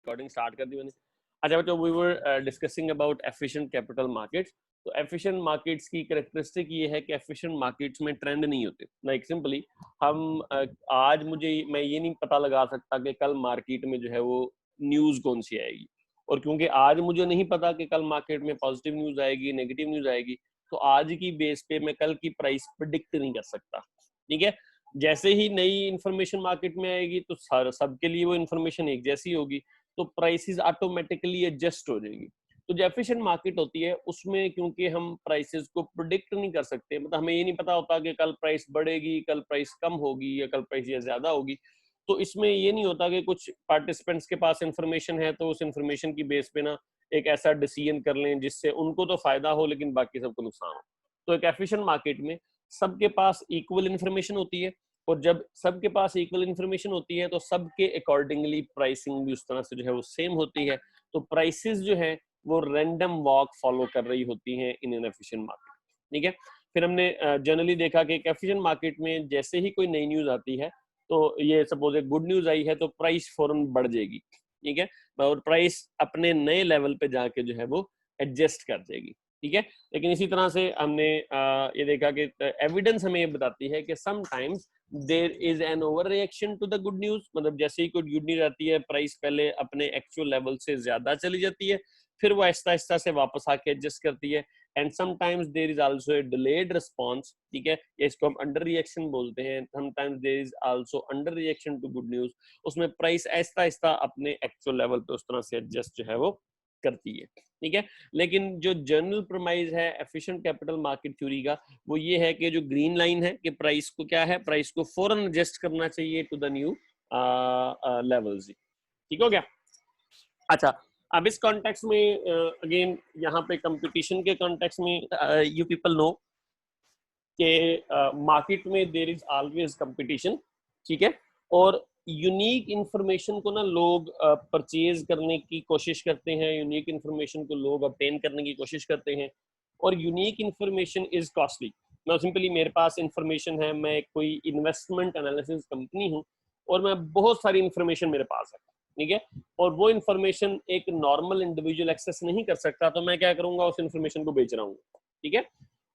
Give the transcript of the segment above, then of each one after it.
Recording start कर दी मैंने। अच्छा बच्चों, we were discussing about efficient capital markets. तो एफिशिएंट मार्केट्स की कैरेक्टरिस्टिक ये है कि एफिशिएंट मार्केट्स में ट्रेंड नहीं होते। लाइक सिंपली हम आज मैं ये नहीं पता लगा सकता कि कल मार्केट में जो है वो न्यूज कौन सी आएगी, और क्योंकि आज मुझे नहीं पता कि कल मार्केट में पॉजिटिव न्यूज आएगी नेगेटिव न्यूज आएगी, तो आज की बेस पे मैं कल की प्राइस प्रिडिक्ट नहीं कर सकता। ठीक है, जैसे ही नई इंफॉर्मेशन मार्केट में आएगी तो सबके लिए वो इंफॉर्मेशन एक जैसी होगी, तो प्राइसेस ऑटोमेटिकली एडजस्ट हो जाएगी। तो जो एफिशिएंट मार्केट होती है उसमें क्योंकि हम प्राइसेस को प्रिडिक्ट नहीं कर सकते, मतलब हमें ये नहीं पता होता कि कल प्राइस बढ़ेगी, कल प्राइस कम होगी या कल प्राइस ज्यादा होगी, तो इसमें ये नहीं होता कि कुछ पार्टिसिपेंट्स के पास इंफॉर्मेशन है तो उस इंफॉर्मेशन की बेस पे ना एक ऐसा डिसीजन कर लें जिससे उनको तो फायदा हो लेकिन बाकी सबको नुकसान हो। तो एक एफिशिएंट मार्केट में सबके पास इक्वल इंफॉर्मेशन होती है, और जब सबके पास इक्वल इंफॉर्मेशन होती है तो सबके अकॉर्डिंगली प्राइसिंग भी उस तरह से जो है वो सेम होती है। तो प्राइसेस जो है वो रैंडम वॉक फॉलो कर रही होती हैं इन एन एफिशिएंट मार्केट। ठीक है, फिर हमने जनरली देखा कि एफिशिएंट मार्केट में जैसे ही कोई नई न्यूज आती है, तो ये सपोज एक गुड न्यूज आई है तो प्राइस फौरन बढ़ जाएगी। ठीक है, और प्राइस अपने नए लेवल पे जाके जो है वो एडजस्ट कर जाएगी। ठीक है, लेकिन इसी तरह से हमने ये देखा कि एविडेंस हमें ये बताती है कि sometimes there is an over reaction to the good news, मतलब जैसे ही कोई गुड न्यूज आती है प्राइस पहले अपने एक्चुअल लेवल से ज्यादा चली जाती है, फिर वो आहिस्ता आहिस्ता से वापस आके एडजस्ट करती है। And sometimes there is also a delayed response. ठीक है, इसको हम अंडर रिएक्शन बोलते हैं। Sometimes there is also under reaction to good news, उसमें प्राइस आहिस्ता आहिस्ता अपने एक्चुअल लेवल पे उस तरह से एडजस्ट जो है वो करती है। ठीक है, लेकिन जो जनरल प्रोमाइज है एफिशिएंट कैपिटल मार्केट थ्योरी का, वो ये है कि जो ग्रीन लाइन है कि प्राइस को क्या है, प्राइस को फौरन एडजस्ट करना चाहिए टू द न्यू लेवल्स। ठीक हो गया। अच्छा, अब इस कॉन्टेक्स्ट में अगेन यहाँ पे कंपटीशन के कॉन्टेक्स्ट में यू पीपल नो कि मार्केट में देयर इज ऑलवेज कंपटीशन। ठीक है, और यूनिक इंफॉर्मेशन को ना लोग परचेज करने की कोशिश करते हैं, यूनिक इंफॉर्मेशन को लोग ऑब्टेन करने की कोशिश करते हैं, और यूनिक इंफॉर्मेशन इज कॉस्टली। ना सिंपली मेरे पास इंफॉर्मेशन है, मैं कोई इन्वेस्टमेंट एनालिसिस कंपनी हूँ और मैं बहुत सारी इंफॉर्मेशन मेरे पास है। ठीक है, और वो इंफॉर्मेशन एक नॉर्मल इंडिविजुअल एक्सेस नहीं कर सकता, तो मैं क्या करूंगा, उस इंफॉर्मेशन को बेच रहा हूँ। ठीक है,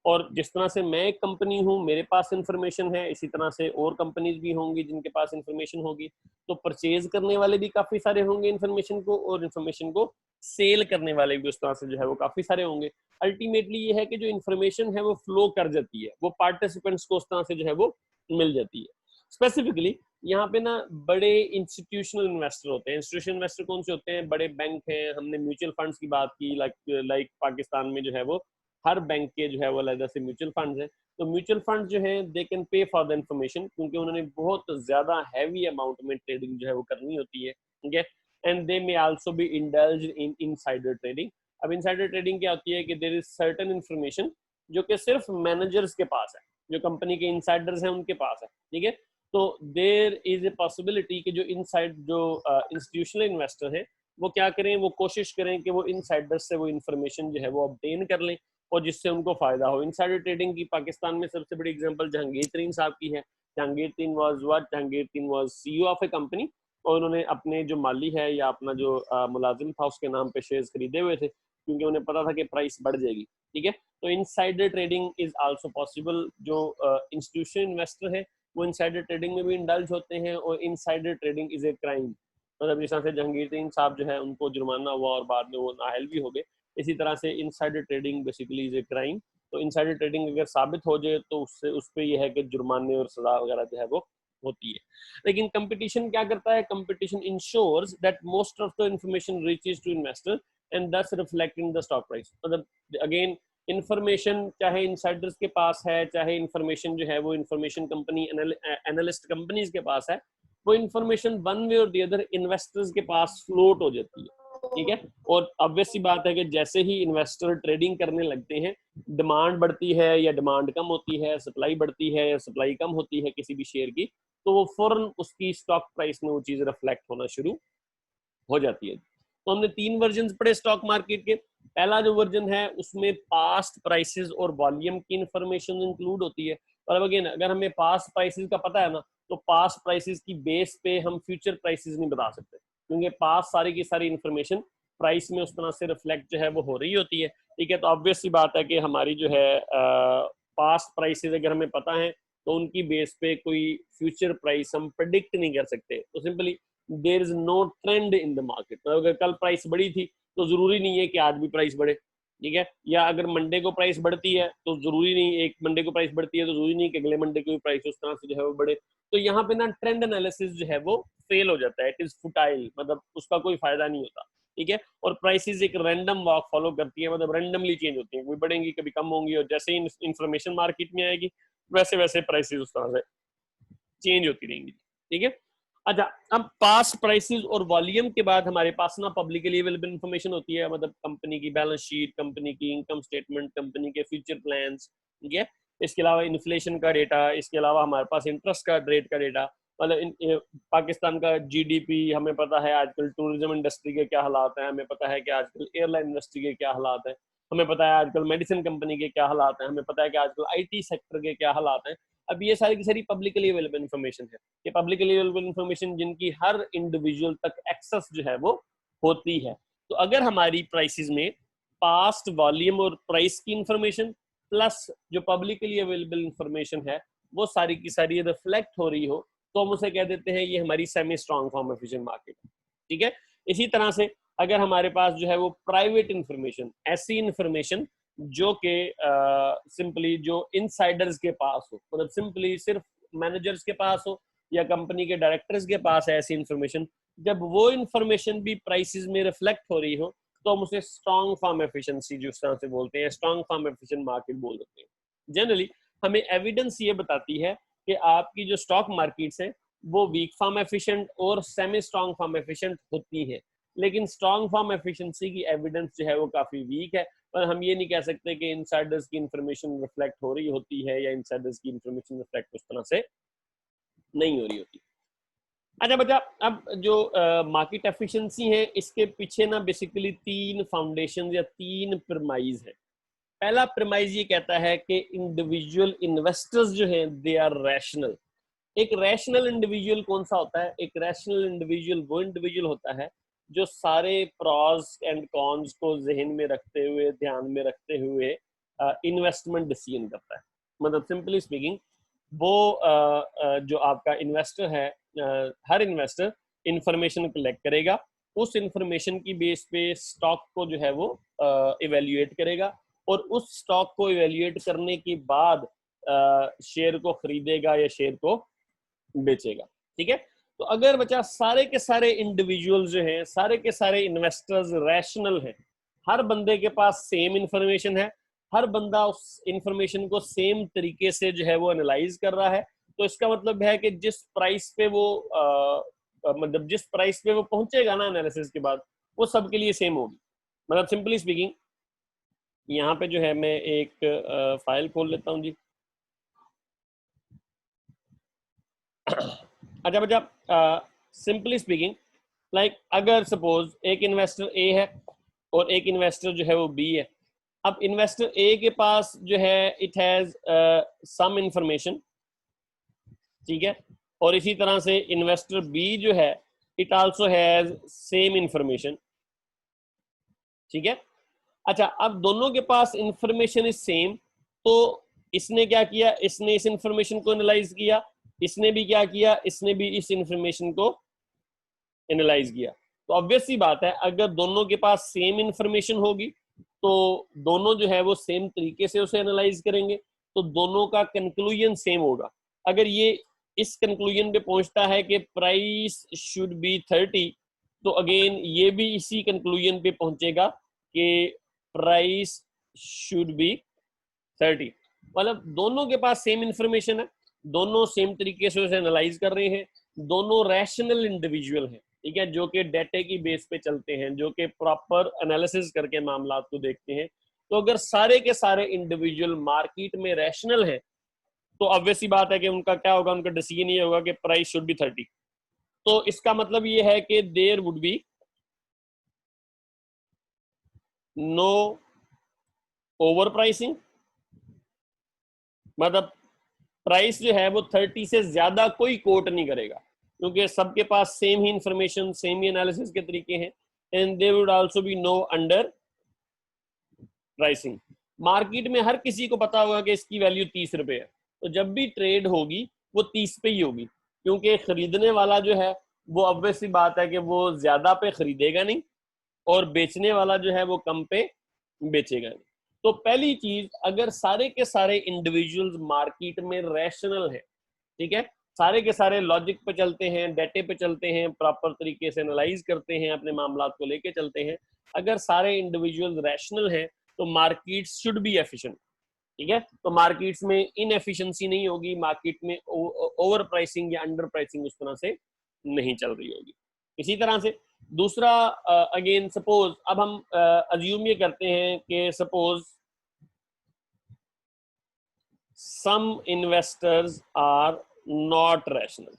और जिस तरह से मैं एक कंपनी हूँ, मेरे पास इंफॉर्मेशन है, इसी तरह से और कंपनीज भी होंगी जिनके पास इंफॉर्मेशन होगी, तो परचेज करने वाले भी काफी सारे होंगे इंफॉर्मेशन को, और इंफॉर्मेशन को सेल करने वाले भी उस तरह से जो है वो काफी सारे होंगे। अल्टीमेटली ये है कि जो इंफॉर्मेशन है वो फ्लो कर जाती है, वो पार्टिसिपेंट्स को उस तरह से जो है वो मिल जाती है। स्पेसिफिकली यहाँ पे ना बड़े इंस्टीट्यूशनल इन्वेस्टर होते हैं। इंस्टीट्यूशनल इन्वेस्टर कौन से होते हैं? बड़े बैंक हैं, हमने म्यूचुअल फंड्स की बात की, लाइक पाकिस्तान में जो है वो हर बैंक के जो है वो अलग से म्यूचुअल फंड्स हैं। तो म्यूचुअल फंड जो है they can pay for the information, क्योंकि उन्होंने बहुत ज्यादा हैवी अमाउंट में ट्रेडिंग जो है वो करनी होती है। ठीक है, and they may also be indulge in insider trading. अब इनसाइडर ट्रेडिंग क्या होती है कि देयर इज सर्टेन इंफॉर्मेशन जो कि सिर्फ मैनेजर्स के पास है, जो कंपनी के इनसाइडर्स हैं उनके पास है। ठीक है, तो देयर इज ए पॉसिबिलिटी कि जो इंस्टीट्यूशनल इन्वेस्टर हैं वो क्या करें, वो कोशिश करें कि वो इनसाइडर्स से वो इन्फॉर्मेशन जो है वो ऑब्टेन कर लें और जिससे उनको फायदा हो। इनसाइडर ट्रेडिंग की पाकिस्तान में सबसे बड़ी एग्जांपल जहांगीर तरीन साहब की है। जहांगीर तरीन was CEO of A company, और उन्होंने अपने जो माली है या अपना जो मुलाजिम था उसके नाम पे शेयर्स खरीदे हुए थे, क्योंकि उन्हें पता था कि प्राइस बढ़ जाएगी। ठीक है, तो insider trading is also possible. जो इंस्टीट्यूशनल इन्वेस्टर है वो इनसाइडर ट्रेडिंग में भी इंडल्ज होते हैं, और insider trading is a crime. मतलब जिस तरह से जहांगीर तरीन साहब जो है उनको जुर्माना हुआ और बाद में वो नाअहल भी हो गए, इसी तरह से insider trading basically is a crime. तो इनसाइडर ट्रेडिंग अगर साबित हो जाए तो उससे उस पर यह है कि जुर्माने और सजा वगैरह जो है वो होती है। लेकिन कंपटीशन क्या करता है? Competition ensures that most of the information reaches to investor and this reflect in the stock price. मतलब अगेन इंफॉर्मेशन चाहे इनसाइडर्स के पास है, चाहे इंफॉर्मेशन जो है वो इंफॉर्मेशन कंपनी एनालिस्ट कंपनीज के पास है, वो इंफॉर्मेशन वन वे और दी अदर इन्वेस्टर्स के पास फ्लोट हो जाती है। ठीक है, और ऑब्वियस सी बात है कि जैसे ही इन्वेस्टर ट्रेडिंग करने लगते हैं, डिमांड बढ़ती है या डिमांड कम होती है, सप्लाई बढ़ती है या सप्लाई कम होती है किसी भी शेयर की, तो वो फौरन उसकी स्टॉक प्राइस में वो चीज रिफ्लेक्ट होना शुरू हो जाती है। तो हमने 3 वर्जन पढ़े स्टॉक मार्केट के। पहला जो वर्जन है उसमें पास्ट प्राइसेस और वॉल्यूम की इंफॉर्मेशन इंक्लूड होती है। और अब अगेन अगर हमें पास्ट प्राइसेस का पता है ना, तो पास्ट प्राइसेस की बेस पे हम फ्यूचर प्राइसेस नहीं बता सकते, क्योंकि पास सारी की सारी इंफॉर्मेशन प्राइस में उस तरह से रिफ्लेक्ट जो है वो हो रही होती है, ठीक है। तो ऑब्वियस सी बात है कि हमारी जो है पास्ट प्राइसेस अगर हमें पता है तो उनकी बेस पे कोई फ्यूचर प्राइस हम प्रेडिक्ट नहीं कर सकते। तो simply there is no trend in the market. तो अगर कल प्राइस बढ़ी थी तो जरूरी नहीं है कि आज भी प्राइस बढ़े, ठीक है। या अगर मंडे को प्राइस बढ़ती है तो जरूरी नहीं, एक मंडे को प्राइस बढ़ती है तो जरूरी नहीं कि अगले मंडे को भी प्राइस उस तरह से जो है वो बढ़े। तो यहाँ पे ना ट्रेंड एनालिसिस जो है वो फेल हो जाता है, इट इज फुटाइल, मतलब उसका कोई फायदा नहीं होता, ठीक है। और प्राइसेस एक रैंडम वॉक फॉलो करती है, मतलब रैंडमली चेंज होती है, कभी बढ़ेंगी कभी कम होंगी, और जैसे ही इंफॉर्मेशन मार्केट में आएगी वैसे वैसे प्राइसेस उस तरह से चेंज होती रहेंगी, ठीक है। अच्छा, अब पास्ट प्राइसेस और वॉल्यूम के बाद हमारे पास ना पब्लिकली अवेलेबल इन्फॉर्मेशन होती है, मतलब कंपनी की बैलेंस शीट, कंपनी की इनकम स्टेटमेंट, कंपनी के फ्यूचर प्लान्स, ठीक है। इसके अलावा इन्फ्लेशन का डेटा, इसके अलावा हमारे पास इंटरेस्ट का रेट का डेटा, मतलब पाकिस्तान का जीडीपी, हमें पता है आजकल टूरिज्म इंडस्ट्री के क्या हालात हैं, हमें पता है कि आजकल एयरलाइन इंडस्ट्री के क्या हालात हैं, हमें पता है आजकल मेडिसिन कंपनी के क्या हालात हैं, हमें पता है कि आजकल आईटी सेक्टर के क्या हालात हैं। अब ये सारी की सारी पब्लिकली अवेलेबल इन्फॉर्मेशन है, ये पब्लिकली अवेलेबल इन्फॉर्मेशन जिनकी हर इंडिविजुअल तक एक्सेस जो है वो होती है। तो अगर हमारी प्राइसेस में पास्ट वॉल्यूम और प्राइस की इंफॉर्मेशन प्लस जो पब्लिकली अवेलेबल इंफॉर्मेशन है वो सारी की सारी रिफ्लेक्ट हो रही हो तो हम उसे कह देते हैं ये हमारी semi strong form efficient market है, ठीक है। इसी तरह से अगर हमारे पास जो है वो प्राइवेट इंफॉर्मेशन, ऐसी इंफॉर्मेशन जो कि सिंपली जो इनसाइडर्स के पास हो, मतलब सिंपली सिर्फ मैनेजर्स के पास हो या कंपनी के डायरेक्टर्स के पास है ऐसी इंफॉर्मेशन, जब वो इंफॉर्मेशन भी प्राइसेस में रिफ्लेक्ट हो रही हो तो हम उसे स्ट्रॉन्ग फॉर्म एफिशिएंसी जिस तरह से बोलते हैं, स्ट्रॉन्ग फॉर्म एफिशिएंट मार्केट बोल देते हैं। जनरली हमें एविडेंस ये बताती है कि आपकी जो स्टॉक मार्केट्स है वो वीक फॉर्म एफिशिएंट और सेमी स्ट्रॉन्ग फॉर्म एफिशिएंट होती है, लेकिन स्ट्रॉन्ग फॉर्म एफिशिएंसी की एविडेंस जो है वो काफी वीक है। पर हम ये नहीं कह सकते कि इनसाइडर्स की इंफॉर्मेशन रिफ्लेक्ट हो रही होती है या इनसाइडर्स की इंफॉर्मेशन रिफ्लेक्ट उस तरह से नहीं हो रही होती। अच्छा बच्चा, अब जो मार्केट एफिशिएंसी है इसके पीछे ना बेसिकली तीन फाउंडेशन या तीन प्रीमाइज है। पहला प्रीमाइज ये कहता है कि इंडिविजुअल इन्वेस्टर्स जो हैं दे आर रैशनल। एक रैशनल इंडिविजुअल कौन सा होता है? एक रैशनल इंडिविजुअल वो इंडिविजुअल होता है जो सारे प्रॉस एंड कॉन्स को जहन में रखते हुए, ध्यान में रखते हुए इन्वेस्टमेंट डिसीजन करता है। मतलब सिंपली स्पीकिंग वो जो आपका इन्वेस्टर है, हर इन्वेस्टर इंफॉर्मेशन कलेक्ट करेगा, उस इंफॉर्मेशन की बेस पे स्टॉक को जो है वो इवेल्युएट करेगा और उस स्टॉक को इवेल्युएट करने के बाद शेयर को खरीदेगा या शेयर को बेचेगा, ठीक है। तो अगर बच्चा सारे के सारे इंडिविजुअल जो हैं, सारे के सारे इन्वेस्टर्स रैशनल हैं, हर बंदे के पास सेम इंफॉर्मेशन है, हर बंदा उस इंफॉर्मेशन को सेम तरीके से जो है वो एनालाइज कर रहा है, तो इसका मतलब है कि जिस प्राइस पे वो मतलब जिस प्राइस पे वो पहुंचेगा ना एनालिसिस के बाद, वो सबके लिए सेम होगी। मतलब सिंपली स्पीकिंग यहाँ पे जो है मैं एक फाइल खोल लेता हूँ जी। अच्छा बच्चा, सिंपली स्पीकिंग लाइक अगर सपोज एक इन्वेस्टर ए है और एक इन्वेस्टर जो है वो बी है। अब इन्वेस्टर ए के पास जो है इट हैज सम इंफॉर्मेशन, ठीक है, और इसी तरह से इन्वेस्टर बी जो है it also has same information, ठीक है। अच्छा, अब दोनों के पास इंफॉर्मेशन इज सेम, तो इसने क्या किया, इसने इस इंफॉर्मेशन को एनालाइज किया, इसने भी क्या किया, इसने भी इस इंफॉर्मेशन को एनालाइज किया। तो ऑब्वियस सी बात है अगर दोनों के पास सेम इंफॉर्मेशन होगी तो दोनों जो है वो सेम तरीके से उसे एनालाइज करेंगे, तो दोनों का कंक्लूजन सेम होगा। अगर ये इस कंक्लूजन पे पहुंचता है कि प्राइस शुड बी 30, तो अगेन ये भी इसी कंक्लूजन पे पहुंचेगा कि प्राइस शुड बी 30। मतलब दोनों के पास सेम इंफॉर्मेशन है, दोनों सेम तरीके से उसे एनालाइज कर रहे हैं, दोनों रैशनल इंडिविजुअल हैं, ठीक है, जो कि डेटे की बेस पे चलते हैं, जो कि प्रॉपर एनालिसिस करके मामला को देखते हैं। तो अगर सारे के सारे इंडिविजुअल मार्केट में रैशनल हैं तो ऑब्वियस सी बात है कि उनका क्या होगा, उनका डिसीजन ये होगा कि प्राइस शुड बी 30। तो इसका मतलब ये है कि there would be no over pricing, मतलब प्राइस जो है वो 30 से ज्यादा कोई कोट नहीं करेगा, क्योंकि सबके पास सेम ही इंफॉर्मेशन, सेम ही एनालिसिस के तरीके हैं, and they would also be no under pricing. Market में हर किसी को पता होगा कि इसकी वैल्यू 30 रुपए है, तो जब भी ट्रेड होगी वो 30 पे ही होगी, क्योंकि खरीदने वाला जो है वो ऑब्वियस सी बात है कि वो ज्यादा पे खरीदेगा नहीं, और बेचने वाला जो है वो कम पे बेचेगा नहीं। तो पहली चीज, अगर सारे के सारे इंडिविजुअल्स मार्केट में रैशनल है, ठीक है, सारे के सारे लॉजिक पे चलते हैं, डेटे पे चलते हैं, प्रॉपर तरीके से एनालाइज करते हैं, अपने मामला को लेके चलते हैं, अगर सारे इंडिविजुअल्स रैशनल हैं तो मार्केट शुड बी एफिशिएंट, ठीक है। तो मार्केट्स में इनएफिशिएंसी नहीं होगी, मार्केट में ओवर प्राइसिंग या अंडर प्राइसिंग उस तरह से नहीं चल रही होगी। इसी तरह से दूसरा, अगेन सपोज, अब हम अज्यूम ये करते हैं कि suppose some investors are not rational.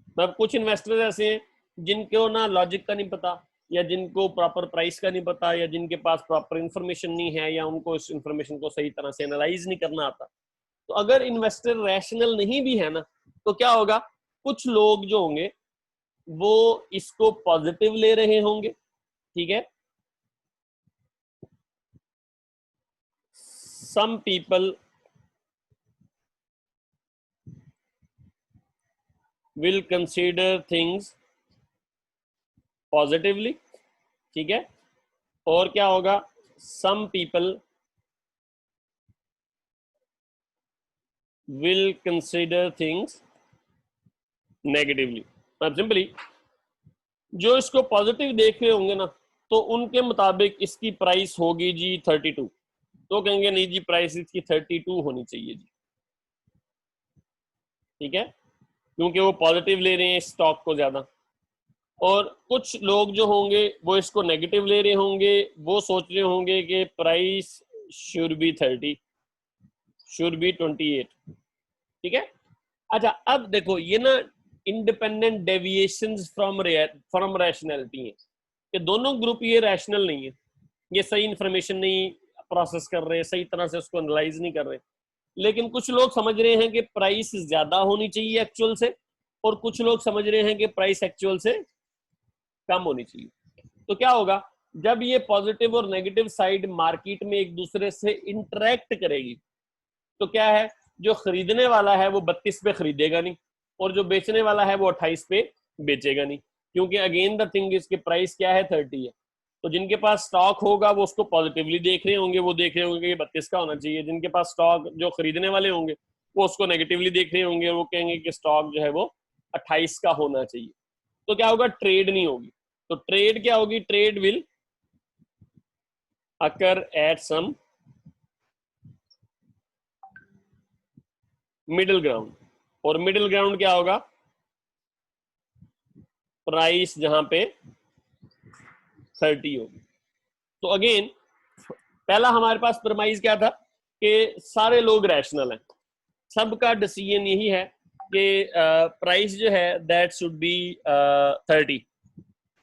मतलब कुछ इन्वेस्टर्स ऐसे हैं जिनको ना लॉजिक का नहीं पता, या जिनको प्रॉपर प्राइस का नहीं पता, या जिनके पास प्रॉपर इंफॉर्मेशन नहीं है, या उनको इस इंफॉर्मेशन को सही तरह से एनालाइज नहीं करना आता। तो अगर इन्वेस्टर रैशनल नहीं भी है ना, तो क्या होगा, कुछ लोग जो होंगे वो इसको पॉजिटिव ले रहे होंगे, ठीक है। Some people will consider things positively, ठीक है। और क्या होगा, some people will consider things negatively. अब सिंपली जो इसको पॉजिटिव देख रहे होंगे ना, तो उनके मुताबिक इसकी प्राइस होगी जी 32, तो कहेंगे नहीं जी प्राइस इसकी 32 होनी चाहिए जी, ठीक है, क्योंकि वो पॉजिटिव ले रहे हैं स्टॉक को ज्यादा। और कुछ लोग जो होंगे वो इसको नेगेटिव ले रहे होंगे, वो सोच रहे होंगे कि price should be 30, should be 28, ठीक है। अच्छा, अब देखो ये ना इंडिपेंडेंट डेविएशंस फ्रॉम रैशनैलिटी है, कि दोनों ग्रुप ये रैशनल नहीं है, ये सही इंफॉर्मेशन नहीं प्रोसेस कर रहे, सही तरह से उसको एनालाइज नहीं कर रहे। लेकिन कुछ लोग समझ रहे हैं कि प्राइस ज्यादा होनी चाहिए एक्चुअल से, और कुछ लोग समझ रहे हैं कि प्राइस एक्चुअल से कम होनी चाहिए। तो क्या होगा, जब ये पॉजिटिव और नेगेटिव साइड मार्केट में एक दूसरे से इंटरेक्ट करेगी, तो क्या है, जो खरीदने वाला है वो 32 पे खरीदेगा नहीं, और जो बेचने वाला है वो 28 पे बेचेगा नहीं, क्योंकि अगेन द थिंग इसके प्राइस क्या है, 30 है। तो जिनके पास स्टॉक होगा वो उसको पॉजिटिवली देख रहे होंगे, वो देख रहे होंगे कि 32 का होना चाहिए। जिनके पास स्टॉक, जो खरीदने वाले होंगे, वो उसको नेगेटिवली देख रहे होंगे, वो कहेंगे कि स्टॉक जो है वो 28 का होना चाहिए। तो क्या होगा, ट्रेड नहीं होगी। तो ट्रेड क्या होगी, trade will occur at some middle ground. और मिडिल ग्राउंड क्या होगा, प्राइस जहां पे 30 होगी। तो अगेन पहला हमारे पास प्रमाइज क्या था, कि सारे लोग रैशनल हैं, सबका डिसीजन यही है कि प्राइस जो है दैट शुड बी 30।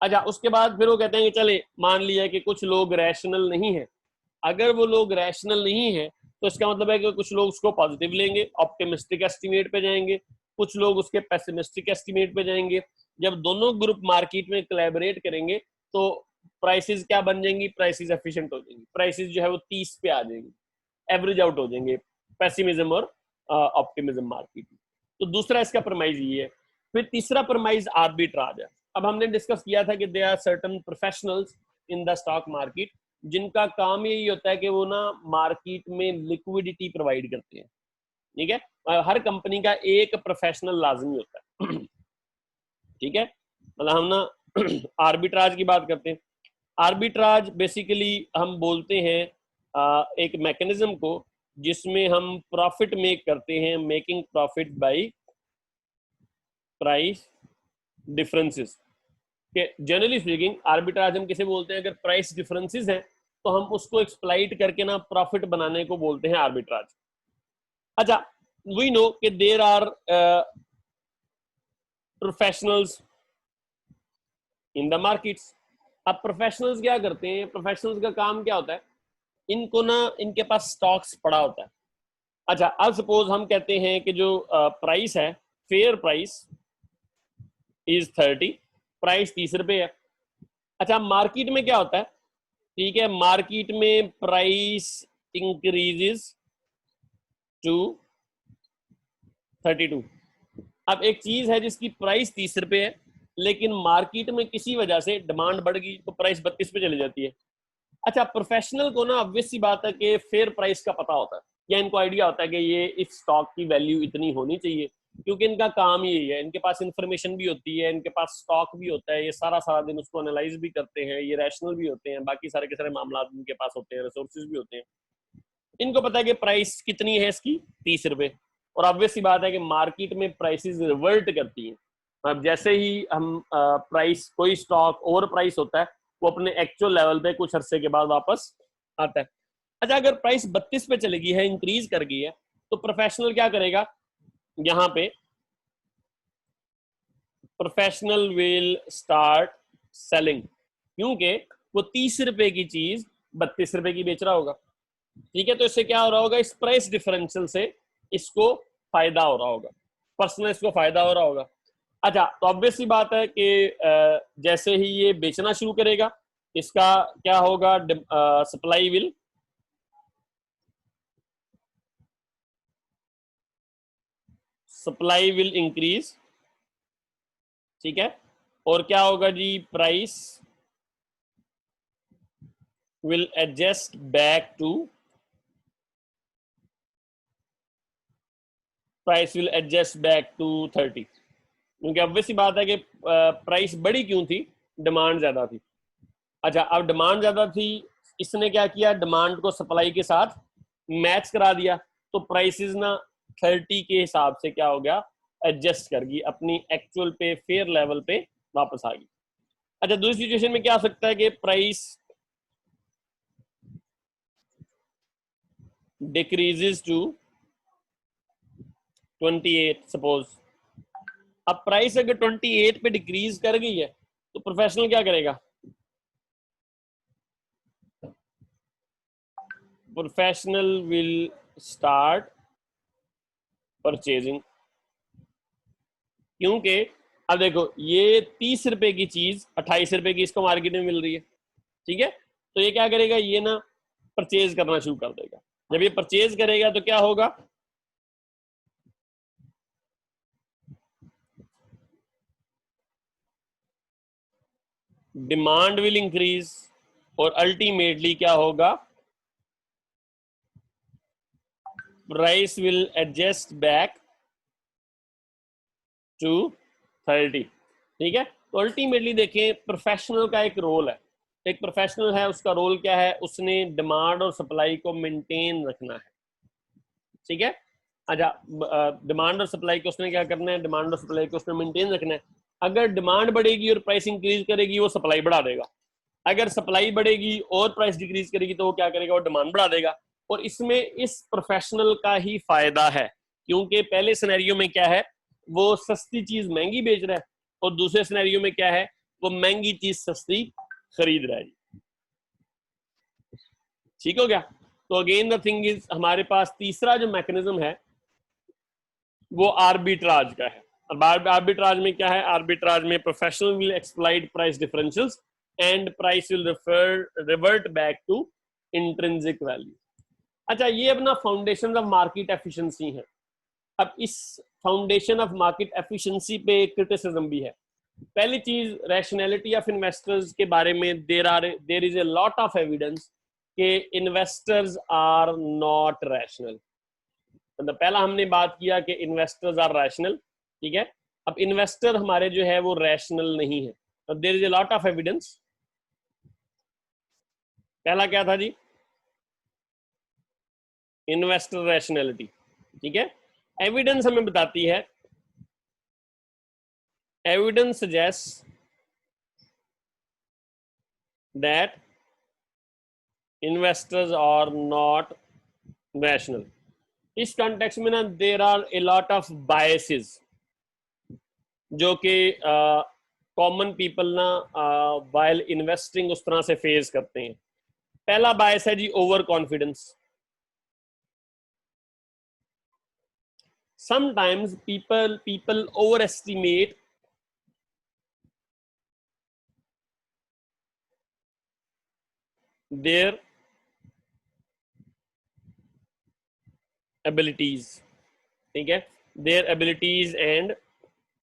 अच्छा, उसके बाद फिर वो कहते हैं कि चले मान लिया कि कुछ लोग रैशनल नहीं है। अगर वो लोग रैशनल नहीं है तो इसका मतलब है कि कुछ लोग उसको पॉजिटिव लेंगे, ऑप्टिमिस्टिक एस्टिमेट पे जाएंगे, कुछ लोग उसके पेसिमिस्टिक एस्टिमेट पे जाएंगे। जब दोनों ग्रुप मार्केट में कोलैबोरेट करेंगे तो प्राइसेस क्या बन जाएंगी, प्राइसेस एफिशिएंट हो जाएंगी, प्राइसेस जो है वो 30 पे आ जाएंगी, एवरेज आउट हो जाएंगे पेसिमिज्म और ऑप्टिमिज्म मार्केट। तो दूसरा इसका प्रमाइज ये है। फिर तीसरा प्रमाइज आर्बिट्राज है। अब हमने डिस्कस किया था कि there are certain professionals in the stock market जिनका काम यही होता है कि वो ना मार्केट में लिक्विडिटी प्रोवाइड करते हैं, ठीक है। हर कंपनी का एक प्रोफेशनल लाजमी होता है, ठीक है। मतलब हम ना आर्बिट्राज की बात करते हैं। आर्बिट्राज बेसिकली हम बोलते हैं एक मैकेनिज्म को जिसमें हम प्रॉफिट मेक करते हैं, making profit by price differences. कि जनरली स्पीकिंग आर्बिट्राज हम किसे बोलते हैं, अगर प्राइस डिफरेंसेस हैं तो हम उसको एक्सप्लाइट करके ना प्रॉफिट बनाने को बोलते हैं आर्बिट्राज। अच्छा, वी नो कि there are professionals in the markets. अब प्रोफेशनल्स क्या करते हैं, प्रोफेशनल्स का काम क्या होता है, इनको ना इनके पास स्टॉक्स पड़ा होता है। अच्छा, अब सपोज हम कहते हैं कि जो प्राइस है फेयर प्राइस इज 30, प्राइस 30 रुपए है। अच्छा, मार्केट में क्या होता है, ठीक है, मार्केट में प्राइस इंक्रीजेस टू 32। अब एक चीज है जिसकी प्राइस 30 रुपए है, लेकिन मार्केट में किसी वजह से डिमांड बढ़ गई तो प्राइस 32 पे चली जाती है। अच्छा, प्रोफेशनल को ना ऑब्वियस सी बात है कि फेयर प्राइस का पता होता है, या इनको आइडिया होता है कि ये इस स्टॉक की वैल्यू इतनी होनी चाहिए, क्योंकि इनका काम ही यही है, इनके पास इंफॉर्मेशन भी होती है, इनके पास स्टॉक भी होता है, ये सारा सारा दिन उसको एनालाइज भी करते हैं, ये रैशनल भी होते हैं, बाकी सारे के सारे मामला इनके पास होते हैं, रिसोर्सेज भी होते हैं। इनको पता है कि प्राइस कितनी है इसकी, 30 रुपए, और ऑब्वियस सी बात है कि मार्केट में प्राइसेस रिवर्ट करती हैं। अब जैसे ही हम प्राइस, कोई स्टॉक ओवर प्राइस होता है, वो अपने एक्चुअल लेवल पे कुछ अरसे के बाद वापस आता है। अच्छा, अगर प्राइस 32 पे चली गई है, इंक्रीज कर गई है, तो प्रोफेशनल क्या करेगा, यहाँ पे प्रोफेशनल विल स्टार्ट सेलिंग, क्योंकि वो 30 रुपए की चीज 32 रुपए की बेच रहा होगा। ठीक है, तो इससे क्या हो रहा होगा, इस प्राइस डिफरेंशियल से इसको फायदा हो रहा होगा, पर्सनल इसको फायदा हो रहा होगा। अच्छा, तो ऑब्वियस सी बात है कि जैसे ही ये बेचना शुरू करेगा, इसका क्या होगा, सप्लाई विल इंक्रीज, ठीक है, और क्या होगा जी, price will adjust back to, price will adjust back to 30, क्योंकि ऑब्वियस सी बात है कि प्राइस बड़ी क्यों थी, डिमांड ज्यादा थी। अच्छा, अब डिमांड ज्यादा थी, इसने क्या किया, डिमांड को सप्लाई के साथ मैच करा दिया, तो प्राइसेस ना 30 के हिसाब से क्या हो गया, एडजस्ट कर गई, अपनी एक्चुअल पे फेयर लेवल पे वापस आ गई। अच्छा, दूसरी सिचुएशन में क्या हो सकता है कि प्राइस डिक्रीजेस टू 28 सपोज। अब प्राइस अगर 28 पे डिक्रीज कर गई है, तो प्रोफेशनल क्या करेगा, प्रोफेशनल विल स्टार्ट परचेजिंग, क्योंकि अब देखो ये 30 रुपए की चीज 28 रुपए की इसको मार्केट में मिल रही है, ठीक है, तो ये क्या करेगा, ये ना परचेज करना शुरू कर देगा। जब ये परचेज करेगा तो क्या होगा, डिमांड विल इंक्रीज, और अल्टीमेटली क्या होगा, price will adjust back to 30। ठीक है, तो अल्टीमेटली देखें, प्रोफेशनल का एक रोल है, एक प्रोफेशनल है, उसका रोल क्या है, उसने डिमांड और सप्लाई को मेंटेन रखना है। ठीक है, अच्छा, डिमांड और सप्लाई को उसने क्या करना है, डिमांड और सप्लाई को उसने मेंटेन रखना है। अगर डिमांड बढ़ेगी और प्राइस इंक्रीज करेगी, वो सप्लाई बढ़ा देगा। अगर सप्लाई बढ़ेगी और प्राइस डिक्रीज करेगी, तो वो क्या करेगा, वो डिमांड बढ़ा देगा। और इसमें इस प्रोफेशनल का ही फायदा है, क्योंकि पहले सिनेरियो में क्या है, वो सस्ती चीज महंगी बेच रहा है, और दूसरे सिनेरियो में क्या है, वो महंगी चीज सस्ती खरीद रहा है। ठीक हो गया। तो अगेन द थिंग इज, हमारे पास तीसरा जो मैकेनिज्म है वो आर्बिट्राज का है। अब आर्बिट्राज में क्या है, आर्बिट्राज में professional will exploit price differentials and price will revert back to intrinsic value. अच्छा, ये अपना फाउंडेशन ऑफ मार्केट एफिशिएंसी है। अब इस फाउंडेशन ऑफ मार्केट एफिशिएंसी पे क्रिटिसिज्म भी है। पहली चीज, रैशनैलिटी ऑफ इन्वेस्टर्स के बारे में there is a lot of evidence कि इन्वेस्टर्स आर नॉट रैशनल। मतलब पहला हमने बात किया कि इन्वेस्टर्स आर रैशनल, ठीक है। अब इन्वेस्टर हमारे जो है वो रैशनल नहीं है, तो there is a lot of evidence. पहला क्या था जी, इन्वेस्टर रैशनैलिटी, ठीक है। एविडेंस हमें बताती है, evidence suggest that investors are not rational. इस कॉन्टेक्स्ट में ना there are a lot of biases जो कि कॉमन पीपल ना वाइल इन्वेस्टिंग उस तरह से फेस करते हैं। पहला बायस है जी overconfidence. sometimes people overestimate their abilities, ठीक है, their abilities and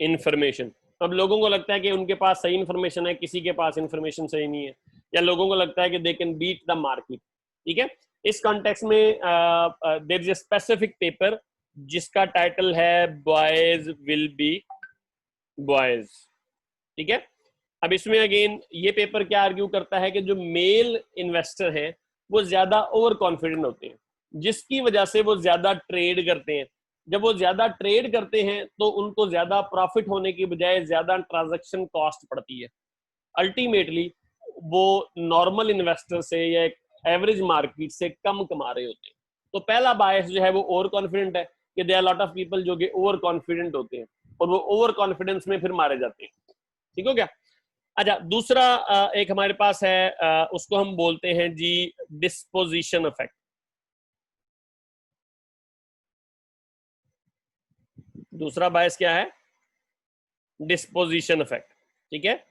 information। अब लोगों को लगता है कि उनके पास सही इंफॉर्मेशन है, किसी के पास इंफॉर्मेशन सही नहीं है, या लोगों को लगता है कि they can beat the market, ठीक है। इस कॉन्टेक्स्ट में there is a specific paper जिसका टाइटल है बॉयज विल बी बॉयज, ठीक है। अब इसमें अगेन ये पेपर क्या आर्ग्यू करता है कि जो मेल इन्वेस्टर हैं वो ज्यादा ओवर कॉन्फिडेंट होते हैं, जिसकी वजह से वो ज्यादा ट्रेड करते हैं। जब वो ज्यादा ट्रेड करते हैं तो उनको ज्यादा प्रॉफिट होने की बजाय ज्यादा ट्रांजैक्शन कॉस्ट पड़ती है। अल्टीमेटली वो नॉर्मल इन्वेस्टर से या एक एवरेज मार्केट से कम कमा रहे होते हैं। तो पहला बायस जो है वो ओवर कॉन्फिडेंट है कि there are lot of people जो कि ओवर कॉन्फिडेंट होते हैं और वो ओवर कॉन्फिडेंस में फिर मारे जाते हैं, ठीक हो गया। अच्छा, दूसरा एक हमारे पास है, उसको हम बोलते हैं जी डिस्पोजिशन इफेक्ट। दूसरा बायस क्या है? डिस्पोजिशन इफेक्ट, ठीक है।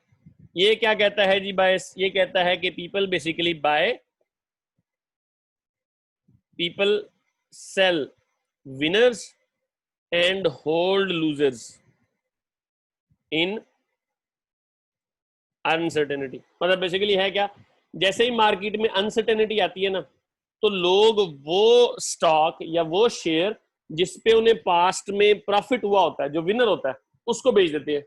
ये क्या कहता है जी बायस? ये कहता है कि people basically buy, people sell winners and hold losers in uncertainty. मतलब बेसिकली है क्या, जैसे ही मार्केट में अनसर्टेनिटी आती है ना, तो लोग वो स्टॉक या वो शेयर जिसपे उन्हें पास्ट में प्रॉफिट हुआ होता है, जो विनर होता है, उसको बेच देते हैं,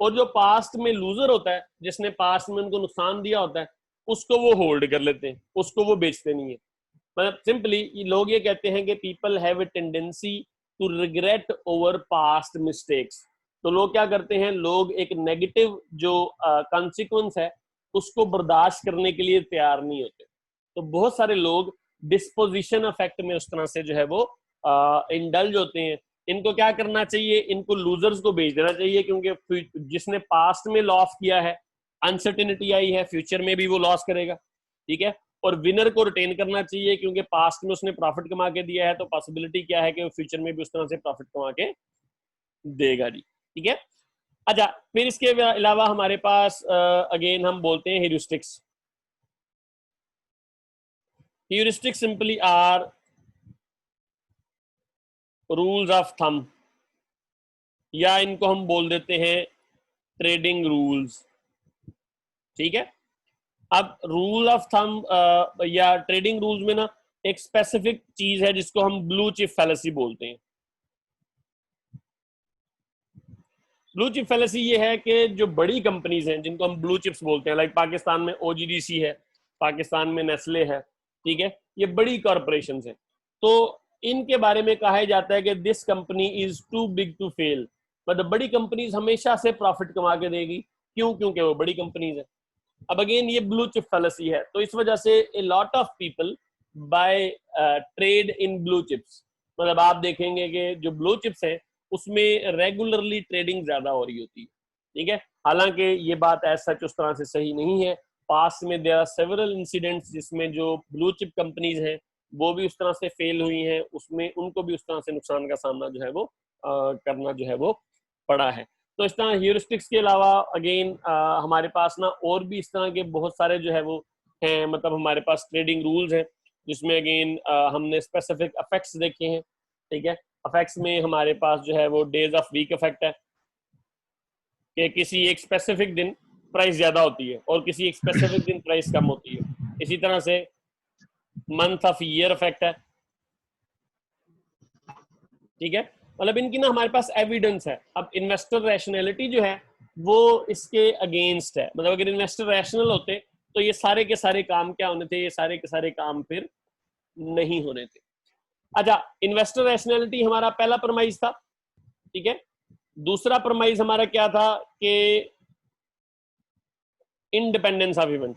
और जो पास्ट में लूजर होता है, जिसने पास्ट में उनको नुकसान दिया होता है, उसको वो होल्ड कर लेते हैं, उसको वो बेचते नहीं है। मतलब सिंपली लोग ये कहते हैं कि people have a tendency to regret over past mistakes. तो लोग क्या करते हैं, लोग एक नेगेटिव जो कॉन्सिक्वेंस है उसको बर्दाश्त करने के लिए तैयार नहीं होते। तो बहुत सारे लोग डिस्पोजिशन इफेक्ट में उस तरह से जो है वो इंडल्ज होते हैं। इनको क्या करना चाहिए, इनको लूजर्स को बेच देना चाहिए, क्योंकि जिसने पास्ट में लॉस किया है, अनसर्टेनिटी आई है, फ्यूचर में भी वो लॉस करेगा, ठीक है। और विनर को रिटेन करना चाहिए, क्योंकि पास्ट में उसने प्रॉफिट कमा के दिया है, तो पॉसिबिलिटी क्या है कि वो फ्यूचर में भी उस तरह से प्रॉफिट कमा के देगा जी, ठीक है। अच्छा, फिर इसके अलावा हमारे पास अगेन हम बोलते हैं heuristics. Heuristics simply are rules of thumb, या इनको हम बोल देते हैं ट्रेडिंग रूल्स, ठीक है। अब रूल ऑफ थंब या ट्रेडिंग रूल्स में ना एक स्पेसिफिक चीज है जिसको हम ब्लू चिप फैलेसी बोलते हैं। ब्लू चिप फैलेसी ये है कि जो बड़ी कंपनीज हैं जिनको हम ब्लू चिप्स बोलते हैं, लाइक पाकिस्तान में ओजीडीसी है, पाकिस्तान में नेस्ले है, ठीक है, ये बड़ी कॉरपोरेशन है। तो इनके बारे में कहा जाता है कि this company is too big to fail. मतलब बड़ी कंपनीज हमेशा से प्रॉफिट कमा के देगी, क्यों? क्योंकि वो बड़ी कंपनीज है। अब अगेन ये ब्लू चिप फैलेसी है, तो इस वजह से a lot of people buy trade in blue chips. मतलब आप देखेंगे कि जो ब्लू चिप्स है उसमें रेगुलरली ट्रेडिंग ज्यादा हो रही होती है, ठीक है। हालांकि ये बात ऐसा सच उस तरह से सही नहीं है। पास में देयर आर सेवरल इंसिडेंट्स जिसमें जो ब्लू चिप कंपनीज हैं वो भी उस तरह से फेल हुई हैं, उसमें उनको भी उस तरह से नुकसान का सामना जो है वो करना जो है वो पड़ा है। तो इस तरह ह्यूरिस्टिक्स के अलावा अगेन हमारे पास ना और भी इस तरह के बहुत सारे जो है वो हैं। मतलब हमारे पास ट्रेडिंग रूल्स हैं जिसमें अगेन हमने स्पेसिफिक इफेक्ट्स देखे हैं, ठीक है। इफेक्ट्स में हमारे पास जो है वो डेज ऑफ वीक इफेक्ट है कि किसी एक स्पेसिफिक दिन प्राइस ज्यादा होती है और किसी एक स्पेसिफिक दिन प्राइस कम होती है। इसी तरह से मंथ ऑफ ईयर इफेक्ट है, ठीक है। मतलब इनकी ना हमारे पास एविडेंस है। अब इन्वेस्टर रैशनैलिटी जो है वो इसके अगेंस्ट है। मतलब अगर इन्वेस्टर रैशनल होते तो ये सारे के सारे काम क्या होने थे, ये सारे के सारे काम फिर नहीं होने थे। अच्छा, इन्वेस्टर रैशनैलिटी हमारा पहला प्रमाइज था, ठीक है। दूसरा प्रमाइज हमारा क्या था कि independence of event.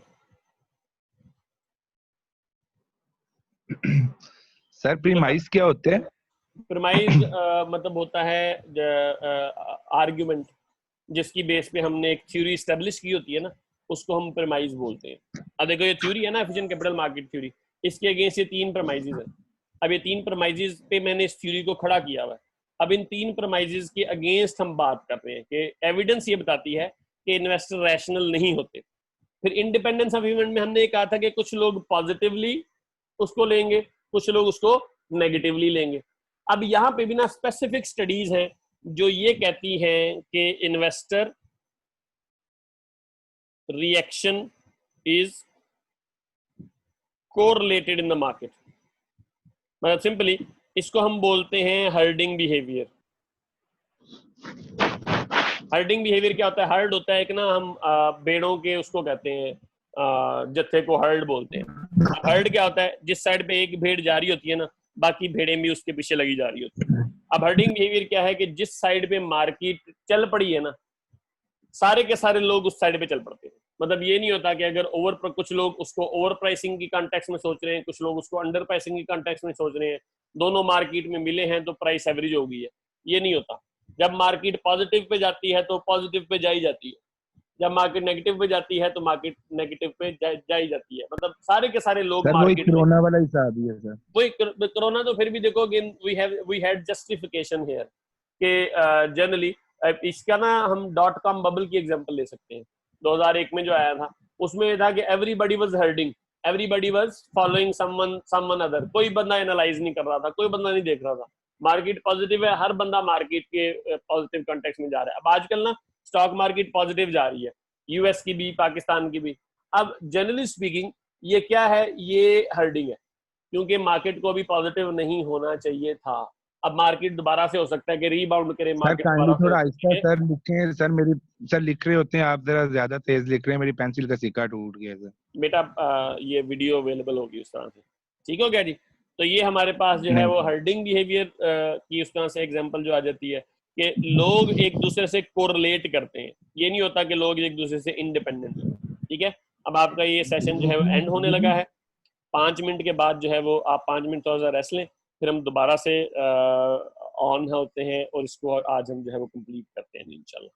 Sir premise क्या होते हैं? प्रीमाइज मतलब होता है आर्ग्यूमेंट जिसकी बेस पे हमने एक थ्योरी स्टेब्लिश की होती है ना, उसको हम प्रीमाइज बोलते हैं। अब देखो ये थ्योरी है ना, एफिशिएंट कैपिटल मार्केट थ्योरी, इसके अगेंस्ट ये 3 प्रीमाइजेस हैं। अब ये 3 प्रीमाइजेस पे मैंने इस थ्योरी को खड़ा किया हुआ है। अब इन 3 प्रमाइजेस के अगेंस्ट हम बात कर रहे हैं कि एविडेंस ये बताती है कि इन्वेस्टर रैशनल नहीं होते। फिर इंडिपेंडेंस ऑफ इवेंट में हमने कहा था कि कुछ लोग पॉजिटिवली उसको लेंगे, कुछ लोग उसको नेगेटिवली लेंगे। अब यहाँ पे भी ना स्पेसिफिक स्टडीज हैं जो ये कहती हैं कि investor reaction is correlated in the market. मतलब सिंपली इसको हम बोलते हैं हर्डिंग बिहेवियर। हर्डिंग बिहेवियर क्या होता है? हर्ड होता है कि ना हम भेड़ों के उसको कहते हैं जत्थे को हर्ड बोलते हैं। हर्ड क्या होता है? जिस साइड पे एक भेड़ जा रही होती है ना, बाकी भेड़ें भी उसके पीछे लगी जा रही होती है। अब हर्डिंग बिहेवियर क्या है कि जिस साइड पे मार्केट चल पड़ी है ना, सारे के सारे लोग उस साइड पे चल पड़ते हैं। मतलब ये नहीं होता कि अगर कुछ लोग उसको ओवर प्राइसिंग की कॉन्टेक्स्ट में सोच रहे हैं, कुछ लोग उसको अंडर प्राइसिंग की कॉन्टेक्स्ट में सोच रहे हैं, दोनों मार्केट में मिले हैं तो प्राइस एवरेज हो गई है। ये नहीं होता। जब मार्केट पॉजिटिव पे जाती है तो पॉजिटिव पे जाई जाती है, जब मार्केट नेगेटिव पे जाती है तो मार्केट नेगेटिव पे जाई जाती है। मतलब सारे के सारे लोग सर वही मार्केट में, कोरोना वाला हिसाब ही है सर। वही कोरोना तो फिर भी देखो again we had justification here कि जनरली इसका ना हम .com बबल की एग्जांपल ले सकते हैं। 2001 में जो आया था उसमें था कि everybody was herding, everybody was following someone other. कोई बंदा एनालाइज नहीं कर रहा था, कोई बंदा नहीं देख रहा था। मार्केट पॉजिटिव है, हर बंदा मार्केट के पॉजिटिव कॉन्टेक्स्ट में जा रहा है। अब आजकल ना स्टॉक मार्केट पॉजिटिव जा रही है, यूएस की भी, पाकिस्तान की भी। अब जनरली स्पीकिंग ये क्या है? ये हर्डिंग है, क्योंकि मार्केट को अभी पॉजिटिव नहीं होना चाहिए था। अब मार्केट दोबारा से हो सकता है कि रीबाउंड करे, सर मार्केट काइंडली दोबारा से थोड़ा आहिस्ता सर लिखें सर। मेरी सर लिख रहे होते हैं आप, जरा ज्यादा तेज लिख रहे हैं, मेरी पेंसिल का सिक्का टूट गया सर। बेटा ये वीडियो अवेलेबल होगी उस तरह से, ठीक हो गया जी। तो ये हमारे पास जो है वो हर्डिंग बिहेवियर की उस तरह से एग्जांपल जो आ जाती है कि लोग एक दूसरे से कोरिलेट करते हैं। ये नहीं होता कि लोग एक दूसरे से इंडिपेंडेंट हो। ठीक है, अब आपका ये सेशन जो है वो एंड होने लगा है। 5 मिनट के बाद जो है वो आप 5 मिनट थोड़ा सा रेस्ट लें, फिर हम दोबारा से ऑन होते हैं और इसको आज हम जो है वो कंप्लीट करते हैं इंशाल्लाह।